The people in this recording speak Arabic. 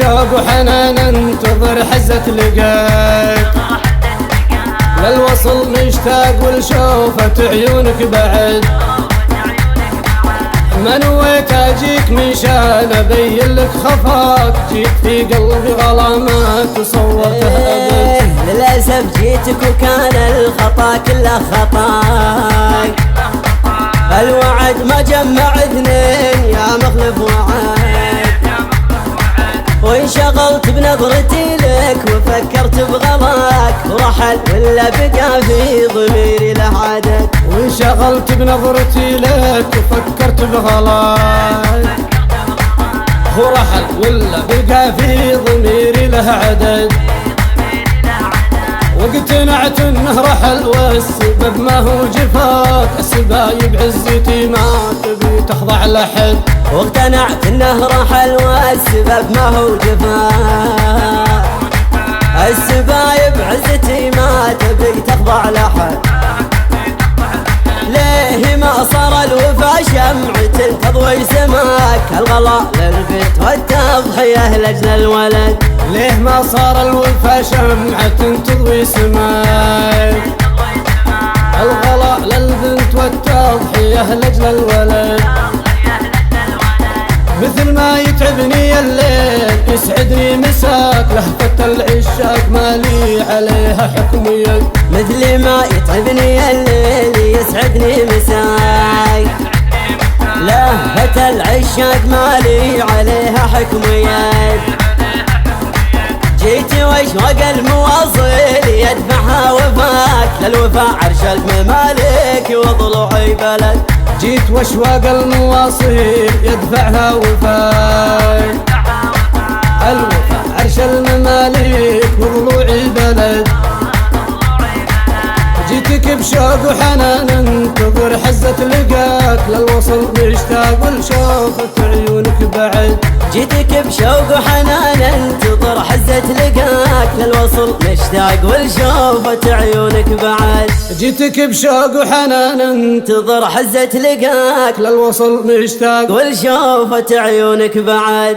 بشوق وحنان انتظر حزة لقاك، للوصل مشتاق ولشوفة عيونك بعد، ما نويت اجيك من شان ابين لك خفاك، جيت في قلبي غلا ما تصورته ابد. للاسف جيتك وكان الخطا كله خطاي، الوعد ما جمع اثنين يا مخلف وعد، وانشغلت بنظرتي لك وفكرت بغلاك، ورحل ولا بقى في ضميري له عدد. وانشغلت بنظرتي لك وفكرت بغلاك، ورحل ولا بقى في ضميري له عدد، واقتنعت انه رحل والسبب ما هو جفاك، السبايب عزتي ما تبي تخضع لحد. واقتنعت انه رحل والسبب ما هو جفاك، السبايب عزتي ما تبي تخضع لحد. ليه ما صار الوفا شمعة تضوي سماك، الغلا للبيت والتضحية لأجل الولد. ليه ما صار الوفا شمعة تضوي سماك، الغلا للبنت والتضحية لأجل الولد. مثل ما يتعبني الليل يسعدني مساك، لهفة العشاق مالي عليها حكم يد. مثل ما يتعبني الليل يسعدني مساك، لهفة العشاق مالي عليها حكم يد. جيت واشواق المواصل يدفعها وفاك، للوفا عرش الممالك وضلوعي بلد. جيت واشواق المواصل يدفعها وفاك، الوفا عرش الممالك وضلوعي بلد. جيتك بشوق وحنان انتظر حزة لقاك، للوصل مشتاق ولشوفة عيونك بعد. جيتك بشوق وحنان انتظر حزة لقاك، للوصل مشتاق ولشوفة عيونك بعد. جيتك بشوق وحنان انتظر حزة لقاك، للوصل مشتاق ولشوفة عيونك بعد.